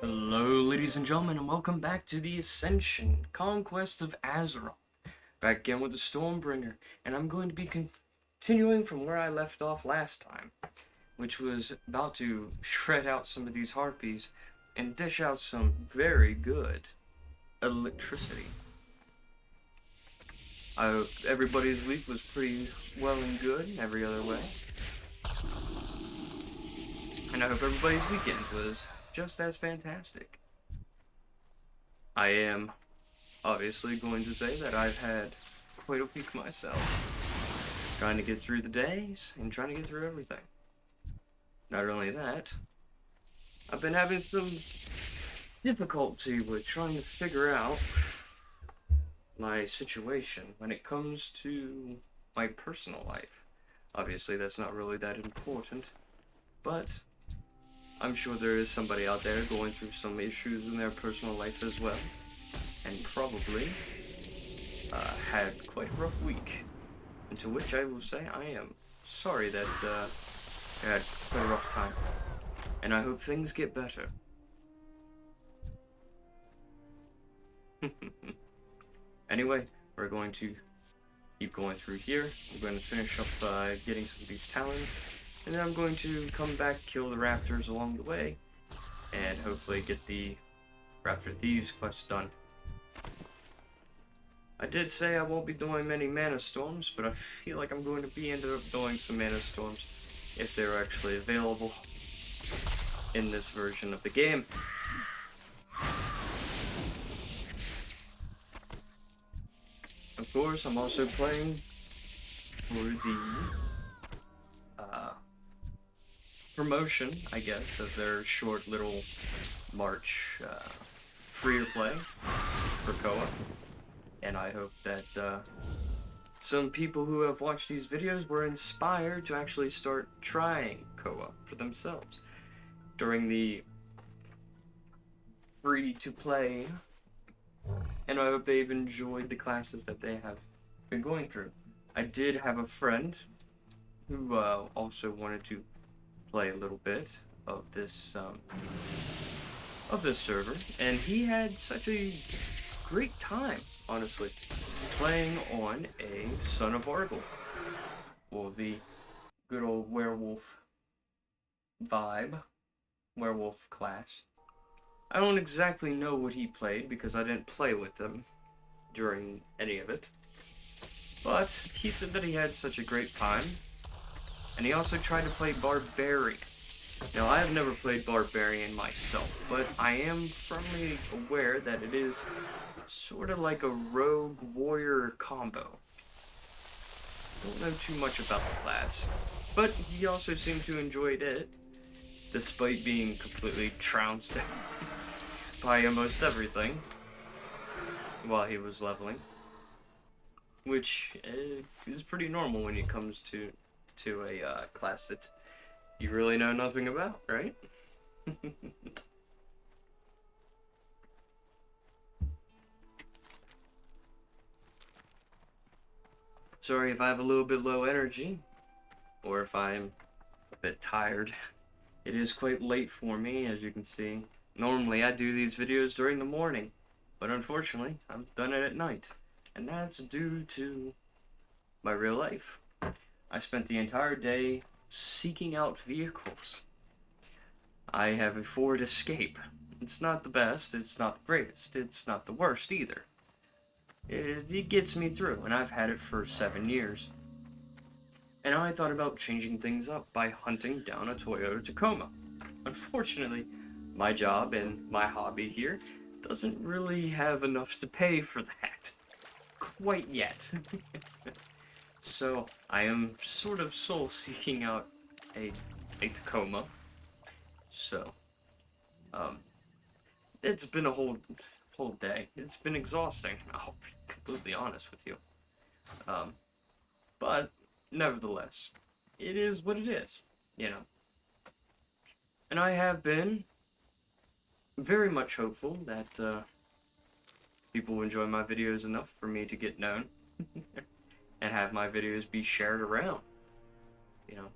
Hello, ladies and gentlemen, and welcome back to the Ascension Conquest of Azeroth. Back again with the Stormbringer, and I'm going to be continuing from where I left off last time, which was about to shred out some of these harpies and dish out some very good electricity. Everybody's week was pretty well and good in every other way, and I hope everybody's weekend was just as fantastic. I am obviously going to say that I've had quite a week myself, trying to get through the days and trying to get through everything. Not only that, I've been having some difficulty with trying to figure out my situation when it comes to my personal life. Obviously, that's not really that important, but I'm sure there is somebody out there going through some issues in their personal life as well, and probably had quite a rough week. And to which I will say I am sorry that I had quite a rough time. And I hope things get better. Anyway, we're going to keep going through here. I'm going to finish up getting some of these talons. And then I'm going to come back, kill the raptors along the way. And hopefully get the Raptor Thieves quest done. I did say I won't be doing many mana storms, but I feel like I'm going to be ended up doing some mana storms if they're actually available in this version of the game. Of course, I'm also playing for the promotion, I guess, of their short little March free-to-play for Koa. And I hope that some people who have watched these videos were inspired to actually start trying Koa for themselves during the free-to-play. And I hope they've enjoyed the classes that they have been going through. I did have a friend who also wanted to play a little bit of this server, and he had such a great time, honestly, playing on a Son of Argle. Well, the good old werewolf vibe, werewolf class. I don't exactly know what he played because I didn't play with him during any of it. But he said that he had such a great time. And he also tried to play Barbarian. Now, I have never played Barbarian myself, but I am firmly aware that it is sort of like a rogue warrior combo. Don't know too much about the class, but he also seemed to enjoy it, despite being completely trounced by almost everything while he was leveling, which is pretty normal when it comes to a class that you really know nothing about, right? Sorry if I have a little bit low energy, or if I'm a bit tired. It is quite late for me, as you can see. Normally I do these videos during the morning, but unfortunately I've done it at night, and that's due to my real life. I spent the entire day seeking out vehicles. I have a Ford Escape. It's not the best, it's not the greatest, it's not the worst either. It gets me through, and I've had it for 7 years. And I thought about changing things up by hunting down a Toyota Tacoma. Unfortunately, my job and my hobby here doesn't really have enough to pay for that. Quite yet. So, I am sort of soul-seeking out a Tacoma. So, it's been a whole day. It's been exhausting, I'll be completely honest with you. But, nevertheless, it is what it is, you know. And I have been very much hopeful that people will enjoy my videos enough for me to get known. And have my videos be shared around, you know,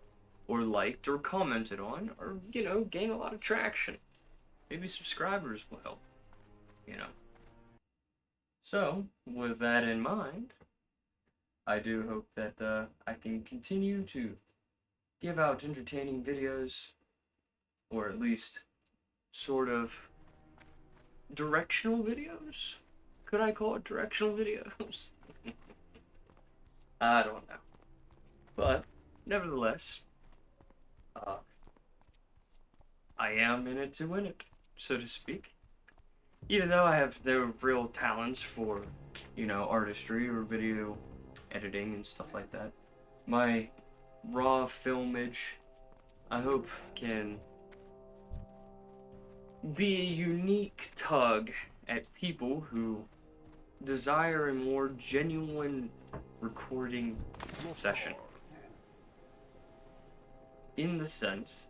or liked or commented on, or, you know, gain a lot of traction. maybe subscribers will help, you know. So, with that in mind, I do hope that I can continue to give out entertaining videos, or at least sort of directional videos? Could I call it directional videos? I don't know. But, nevertheless, uh, I am in it to win it, so to speak. Even though I have no real talents for, artistry or video editing and stuff like that, my raw filmage, I hope, can be a unique tug at people who desire a more genuine recording session. In the sense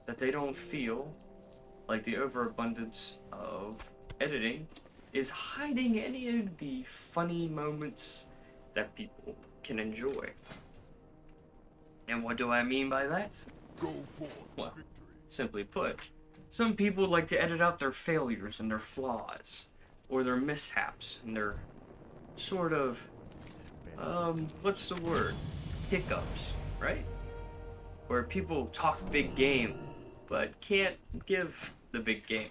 that they don't feel like the overabundance of editing is hiding any of the funny moments that people can enjoy. And what do I mean by that? Well, simply put, some people like to edit out their failures and their flaws, or their mishaps and their sort of, what's the word? Hiccups, right? Where people talk big game, but can't give the big game.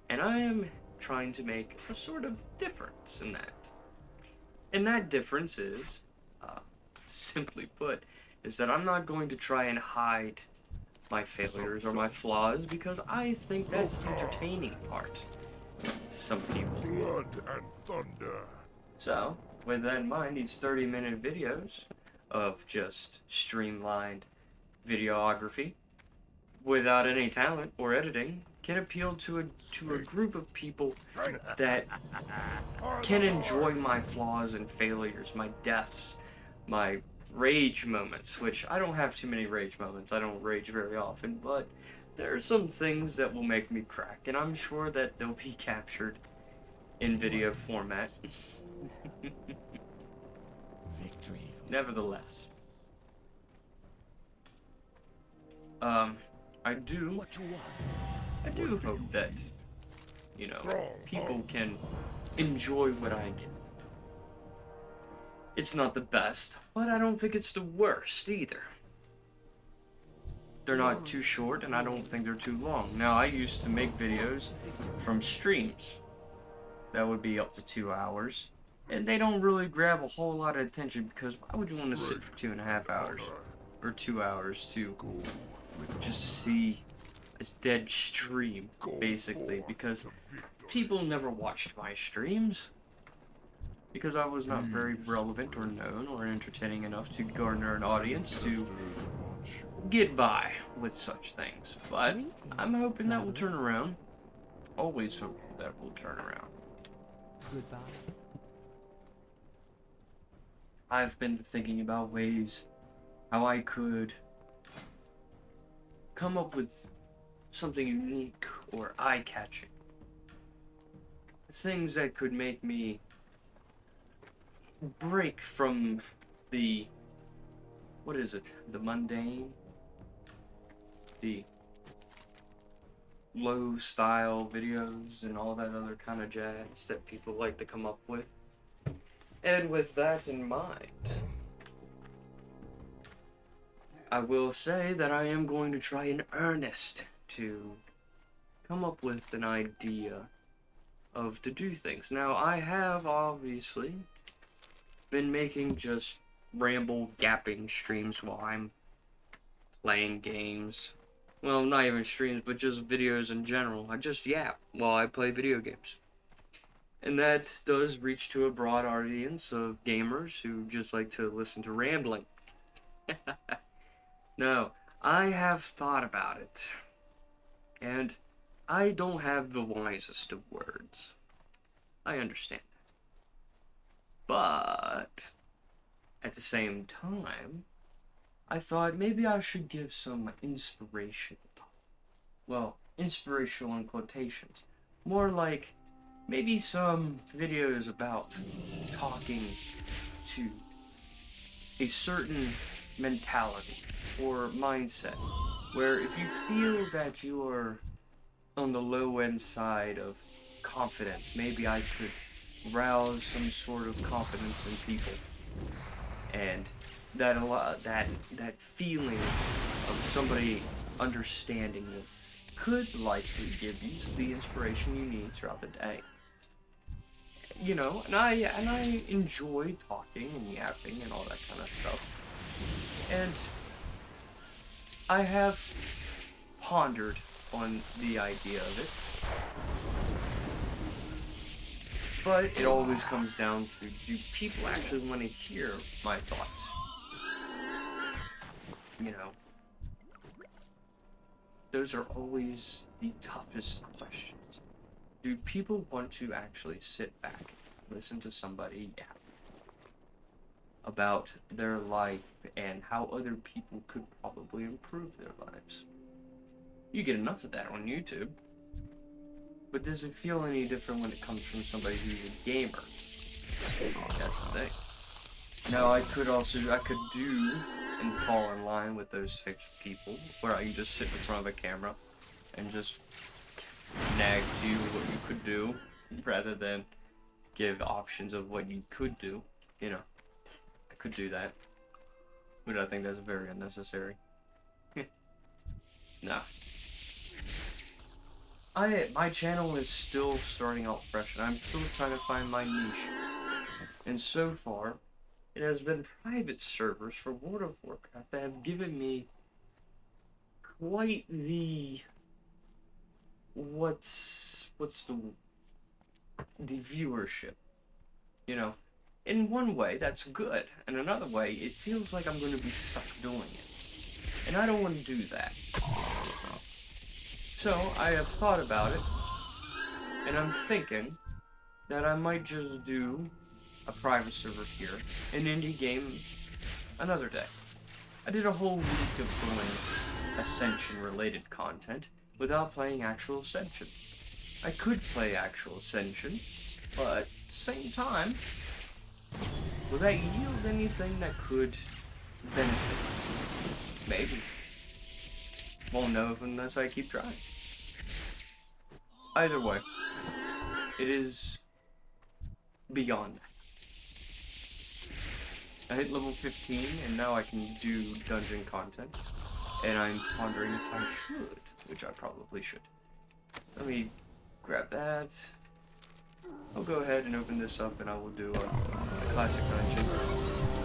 And I am trying to make a sort of difference in that. And that difference is, simply put, is that I'm not going to try and hide my failures or my flaws, because I think that's the entertaining part to some people. Blood and thunder. So, with that in mind, these 30-minute videos of just streamlined videography without any talent or editing can appeal to a group of people that can enjoy my flaws and failures, my deaths, my rage moments, which I don't have too many rage moments. I don't rage very often, but there are some things that will make me crack, and I'm sure that they'll be captured in video format. Nevertheless, I do hope that, people can enjoy what I get. It's not the best, but I don't think it's the worst either. They're not too short, and I don't think they're too long. Now, I used to make videos from streams that would be up to 2 hours, and they don't really grab a whole lot of attention, because why would you want to sit for 2.5 hours or 2 hours to just see a dead stream, basically? Because people never watched my streams, because I was not very relevant or known or entertaining enough to garner an audience to get by with such things. But I'm hoping that will turn around. Always hope that will turn around. Goodbye. I've been thinking about ways how I could come up with something unique or eye-catching. Things that could make me break from the, the mundane, the low style videos and all that other kind of jazz that people like to come up with. And with that in mind, I will say that I am going to try in earnest to come up with an idea of to do things. Now, I have obviously been making just ramble yapping streams while I'm playing games. Well, not even streams, but just videos in general. I just yap while I play video games. And that does reach to a broad audience of gamers who just like to listen to rambling. No, I have thought about it. And I don't have the wisest of words. I understand that. But at the same time, I thought maybe I should give some inspiration. Well, inspirational in quotations. More like maybe some videos about talking to a certain mentality or mindset where if you feel that you are on the low end side of confidence, maybe I could rouse some sort of confidence in people, and that feeling of somebody understanding you could likely give you the inspiration you need throughout the day. You know, and I enjoy talking and yapping and all that kind of stuff. And I have pondered on the idea of it, but it always comes down to, do people actually want to hear my thoughts? You know, those are always the toughest questions. Do people want to actually sit back, listen to somebody yap about their life and how other people could probably improve their lives? You get enough of that on YouTube. But does it feel any different when it comes from somebody who's a gamer? That's the thing. Now, I could do and fall in line with those types of people, where I can just sit in front of a camera and just nag to you what you could do, rather than give options of what you could do. You know, I could do that, but I think that's very unnecessary. Nah. My channel is still starting out fresh, and I'm still trying to find my niche. And so far, it has been private servers for World of Warcraft that have given me quite the what's the viewership. You know, in one way that's good, and another way it feels like I'm going to be stuck doing it, and I don't want to do that. So I have thought about it, and I'm thinking that I might just do a private server here, an indie game another day. I did a whole week of doing Ascension related content without playing actual Ascension. I could play actual Ascension, but at the same time, will that yield anything that could benefit? Maybe. Won't know unless I keep trying. Either way, it is beyond that. I hit level 15, and now I can do dungeon content, and I'm pondering if I should, which I probably should. Let me grab that. I'll go ahead and open this up, and I will do a classic dungeon.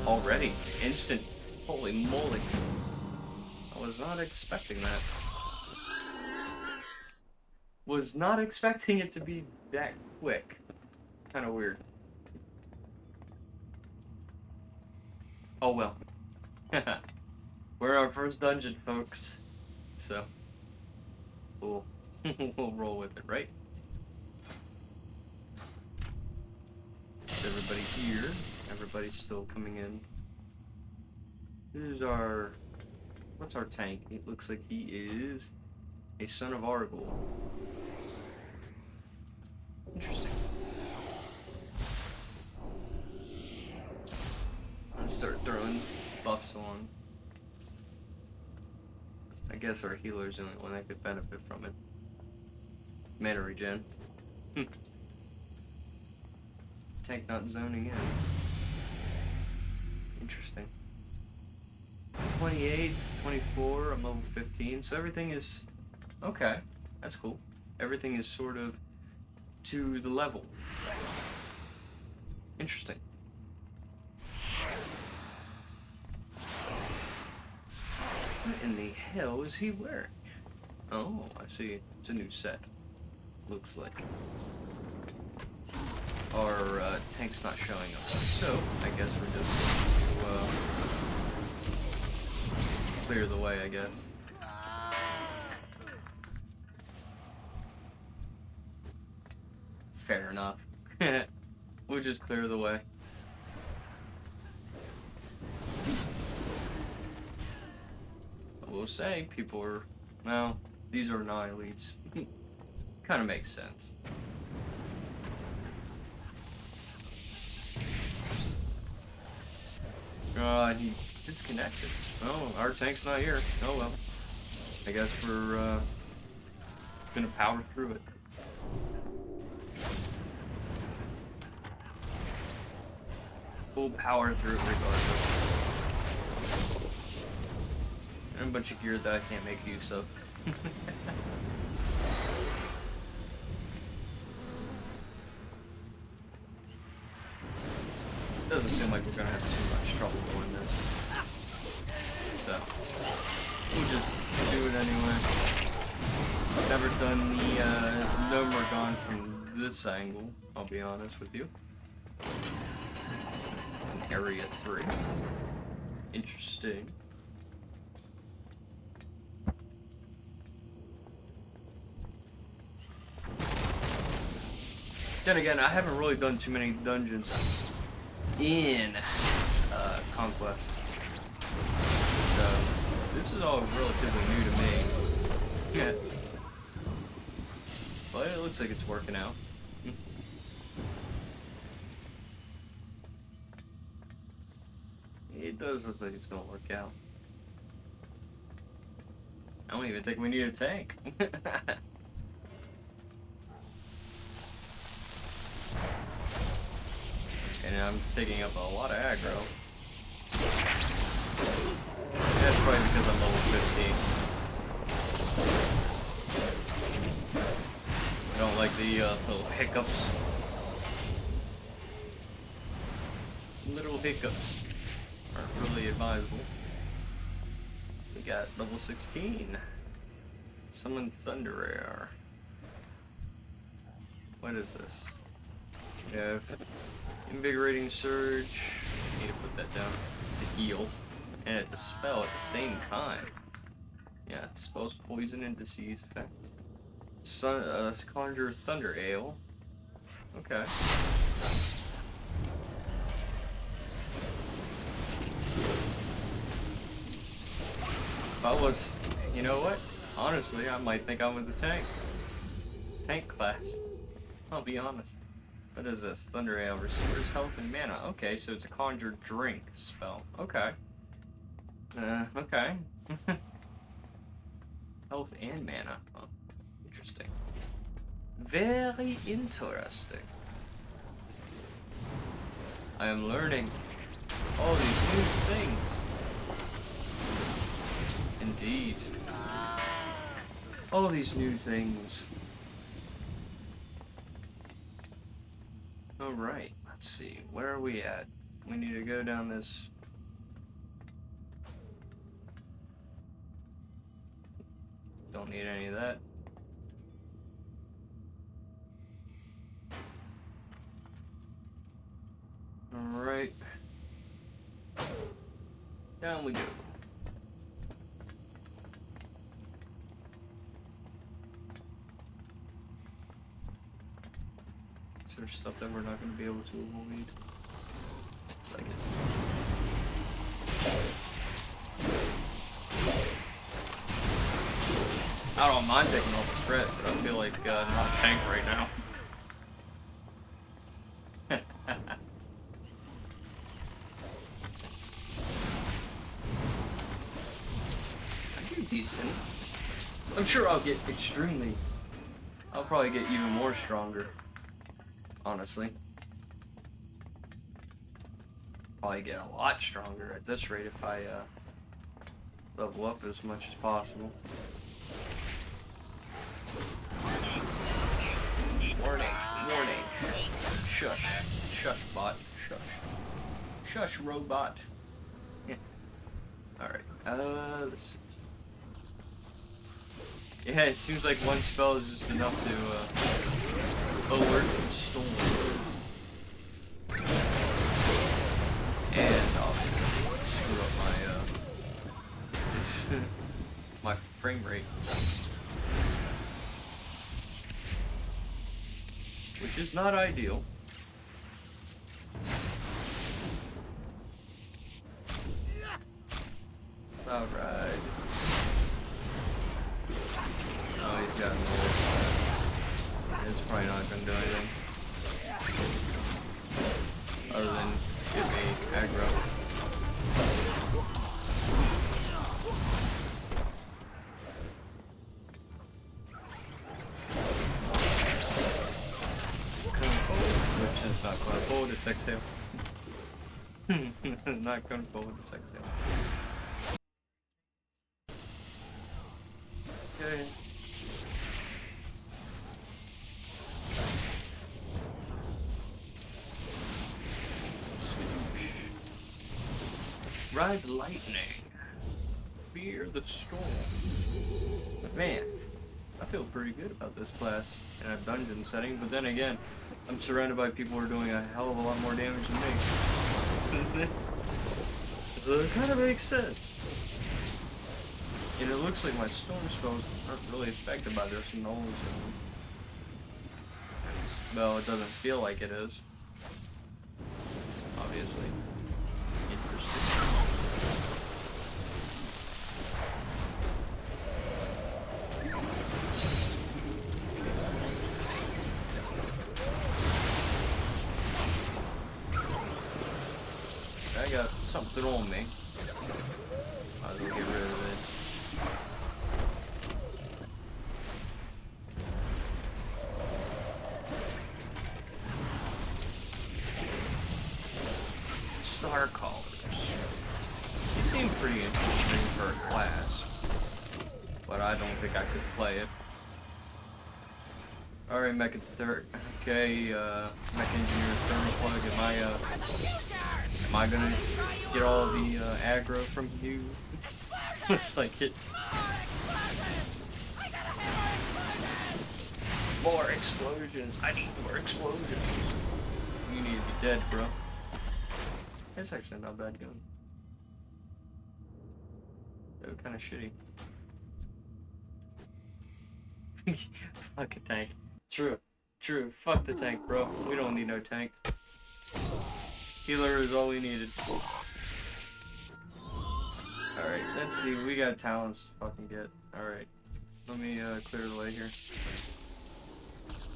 Already, instant. Holy moly. I was not expecting that. Was not expecting it to be that quick. Kind of weird. Oh well. We're our first dungeon, folks. So, we'll roll with it, right? Is everybody here? Everybody's still coming in. Who's our... What's our tank? It looks like he is a son of Argol. Interesting. Let's start throwing buffs on. I guess our healer's the only one that could benefit from it. Mana regen. Tank not zoning in. Interesting. 28, 24, I'm level 15, so everything is... Okay, that's cool. Everything is sort of to the level. Interesting. What in the hell is he wearing? Oh, I see. It's a new set. Looks like. Our tank's not showing up. So, I guess we're just going to clear the way, I guess. Fair enough. We'll just clear the way. I will say, people are... Well, these are not elites. Kind of makes sense. He disconnected. Oh, our tank's not here. Oh well. I guess we're gonna power through it. We'll power through it regardless. And a bunch of gear that I can't make use of. Doesn't seem like we're gonna have too much trouble doing this. So, we'll just do it anyway. I've never done the gnome from this angle, I'll be honest with you. Area 3. Interesting. Then again, I haven't really done too many dungeons in Conquest. So, this is all relatively new to me. Yeah. But it looks like it's working out. It does look like it's gonna work out. I don't even think we need a tank. And I'm taking up a lot of aggro. That's probably because I'm level 15. I don't like the little hiccups. Little hiccups aren't really advisable. We got level 16. Summon Thunder Air. What is this? We have Invigorating Surge. Need to put that down to heal. And a Dispel at the same time. Yeah, dispels poison and disease effects. Conjure Thunder Ale. Okay. If I was, you know what? Honestly, I might think I was a tank. Tank class. I'll be honest. What is this? Thunder Ale restores health and mana. Okay, so it's a conjure drink spell. Okay. Okay. Health and mana. Oh, interesting. Very interesting. I am learning all these new things. Indeed. All these new things. Alright, let's see. Where are we at? We need to go down this. Don't need any of that. Alright. Down we go. Is there stuff that we're not going to be able to avoid? It's like it. I don't mind taking all the threat, but I feel like I'm not a tank right now. I do decent. I'm sure I'll get extremely. I'll probably get even more stronger. Honestly. Probably get a lot stronger at this rate if I level up as much as possible. Warning, warning. Shush. Shush, bot. Shush. Shush, robot. Yeah. Alright, let's see. Yeah, it seems like one spell is just enough to, alert the storm. And obviously screw up my, my frame rate. Which is not ideal. Alright. Oh, he's got more. It's probably not gonna do anything. Other than give me aggro. comfortable with its exhale. Not comfortable with its exhale. Okay. Swoosh. Ride lightning. Fear the storm. Man, I feel pretty good about this class in a dungeon setting, but then again, I'm surrounded by people who are doing a hell of a lot more damage than me. So it kind of makes sense. And it looks like my storm spells aren't really affected by this null. Well, it doesn't feel like it is. Obviously. Interesting. I got something on me. Might as well get rid of it. Star Callers. They seem pretty interesting for a class, but I don't think I could play it. Alright, Mech okay, Mech Engineer Thermal Plug, am I gonna get all the aggro from you? Looks like it. More explosions! I need more explosions! You need to be dead, bro. It's actually not a bad gun. They're kind of shitty. Fuck a tank. True. Fuck the tank, bro. We don't need no tank. Healer is all we needed. Alright, let's see. We got talents to fucking get. Alright. Let me clear the way here.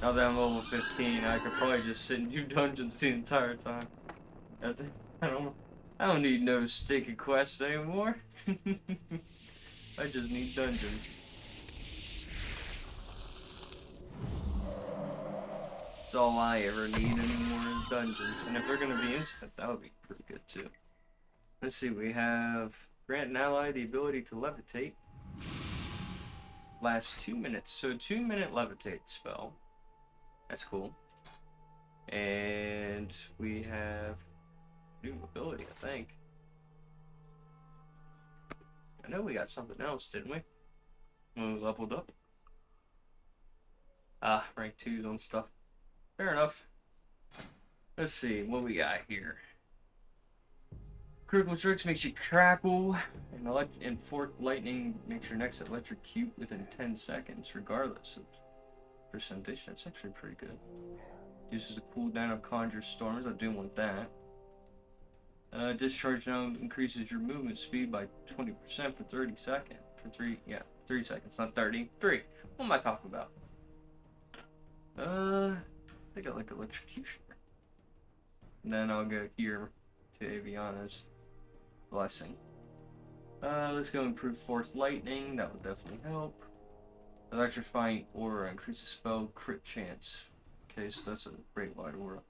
Now that I'm level 15, I could probably just sit and do dungeons the entire time. I don't need no stinking quests anymore. I just need dungeons. That's all I ever need anymore is dungeons. And if they're gonna be instant, that would be pretty good too. Let's see, we have grant an ally the ability to levitate. Lasts 2 minutes. So 2-minute levitate spell. That's cool. And we have new ability, I think. I know we got something else, didn't we? When we leveled up. Ah, rank 2s on stuff. Fair enough. Let's see what we got here. Critical strikes makes you crackle, and forked lightning makes your next electrocute within 10 seconds, regardless of percentage. That's actually pretty good. Uses the cooldown of conjure storms. I do want that. Discharge now increases your movement speed by 20% for 30 seconds. 3 seconds, not 30. 3. What am I talking about? I think I like electrocution. And then I'll go here to Aviana's blessing. Let's go improve force lightning. That would definitely help. Electrifying aura increases spell crit chance. Okay, so that's a great light aura.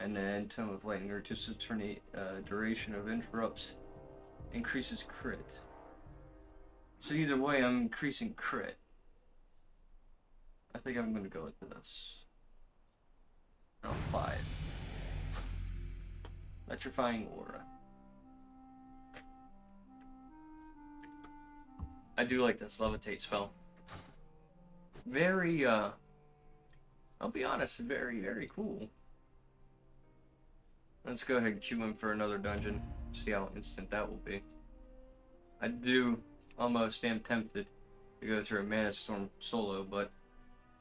And then Tome of Lightning reduces duration of interrupts, increases crit. So either way, I'm increasing crit. I think I'm gonna go with this. I'll apply it. Electrifying aura. I do like this levitate spell. Very, I'll be honest, very, very cool. Let's go ahead and queue in for another dungeon. See how instant that will be. I do almost am tempted to go through a Mana Storm solo, but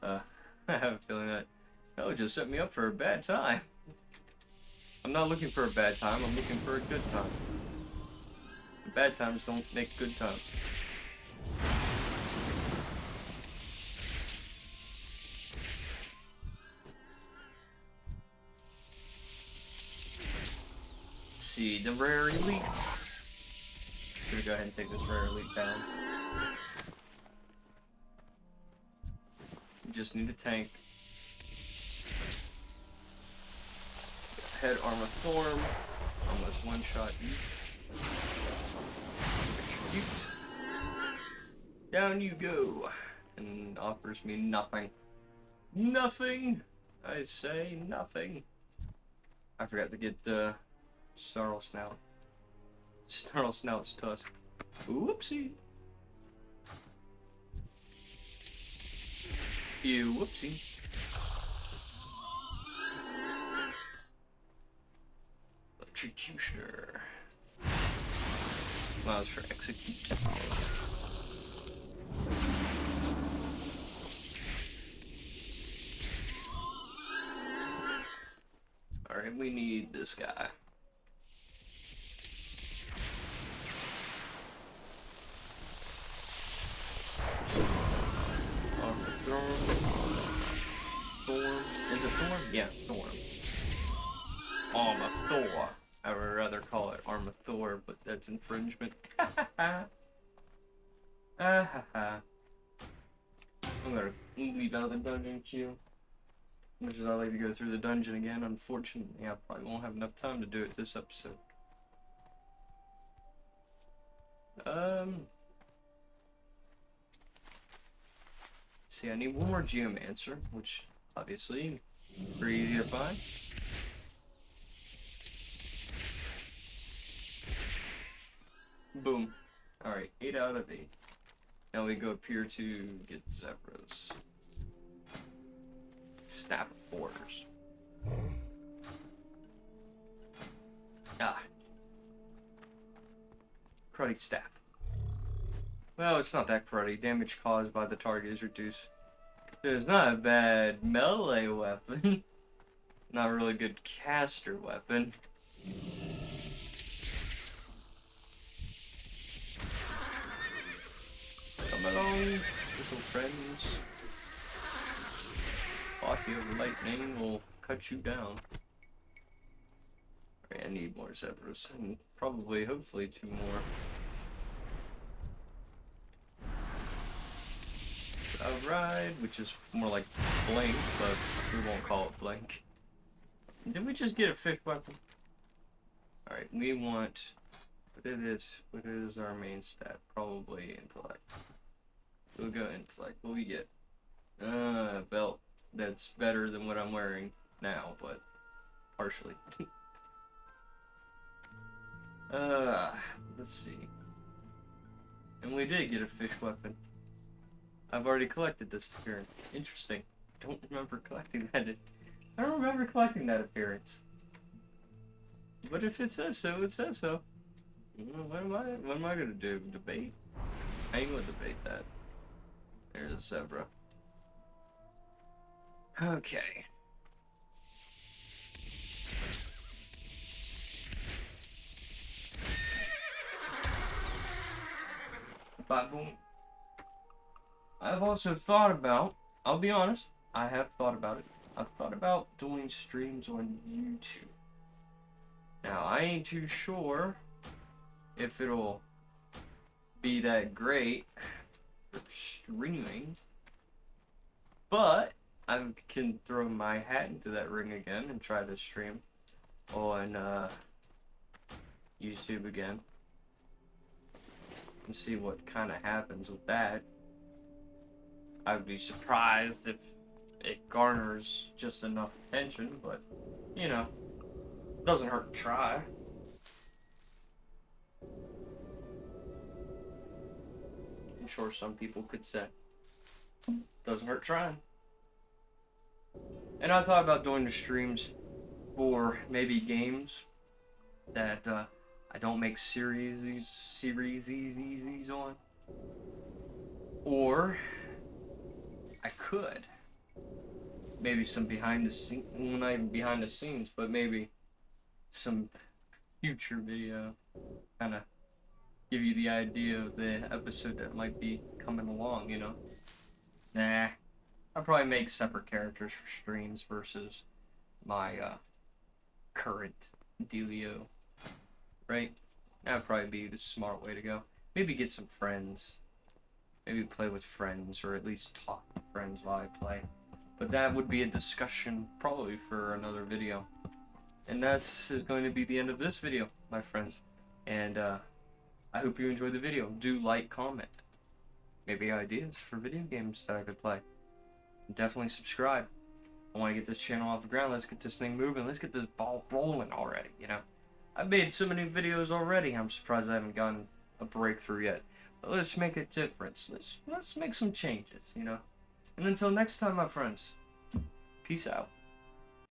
I have a feeling that would just set me up for a bad time. I'm not looking for a bad time, I'm looking for a good time. Bad times don't make good times. See the rare elite. Should we go ahead and take this rare elite down? We just need a tank. Head Armor Thorn. Almost one-shot each. Execute. Down you go. And offers me nothing. Nothing! I say nothing. I forgot to get the Snarl Snout. Snarl Snout's tusk. Whoopsie. Ew, whoopsie. Executioner. Allows for execute. Alright, we need this guy. On the throne. Thorn. Is it Thorn? Yeah, Thorn. Armathor. I would rather call it Armathor, but that's infringement. I'm gonna leave out the dungeon queue. Much as I like to go through the dungeon again, unfortunately, I probably won't have enough time to do it this episode. See, I need one more Geomancer, which obviously pretty easy to find. Boom. Alright, 8 out of 8. Now we go up here to get Zebras. Staff of Orders. Ah. Cruddy Staff. Well, it's not that cruddy. Damage caused by the target is reduced. It's not a bad melee weapon. Not a really good caster weapon. Come along, little friends. Body of lightning will cut you down. Alright, I need more Zebras, and probably, hopefully, 2 more. Ride, which is more like Blink, but we won't call it Blink. Did we just get a fish weapon? Alright, we want... What is our main stat? Probably Intellect. We'll go Intellect. What do we get? Belt. That's better than what I'm wearing now, but partially. Let's see. And we did get a fish weapon. I've already collected this appearance. Interesting. Don't remember collecting that. I don't remember collecting that appearance. But if it says so, it says so. What am I gonna do? Debate? I ain't gonna debate that. There's a zebra. Okay. Boom. I've also thought about, I'll be honest, I have thought about it. I've thought about doing streams on YouTube. Now, I ain't too sure if it'll be that great for streaming, but I can throw my hat into that ring again and try to stream on YouTube again and see what kind of happens with that. I would be surprised if it garners just enough attention, but, you know, doesn't hurt to try. I'm sure some people could say, doesn't hurt trying. And I thought about doing the streams for maybe games that I don't make series on. Or I could. Maybe some behind the scenes, well, not even behind the scenes, but maybe some future video. Kind of give you the idea of the episode that might be coming along, you know? Nah. I'll probably make separate characters for streams versus my current dealio. Right? That would probably be the smart way to go. Maybe get some friends. Maybe play with friends, or at least talk to friends while I play. But that would be a discussion probably for another video. And this is going to be the end of this video, my friends. And I hope you enjoyed the video. Do like, comment. Maybe ideas for video games that I could play. And definitely subscribe. I want to get this channel off the ground. Let's get this thing moving. Let's get this ball rolling already, you know. I've made so many videos already. I'm surprised I haven't gotten a breakthrough yet. But let's make a difference. Let's make some changes, you know. And until next time, my friends. Peace out.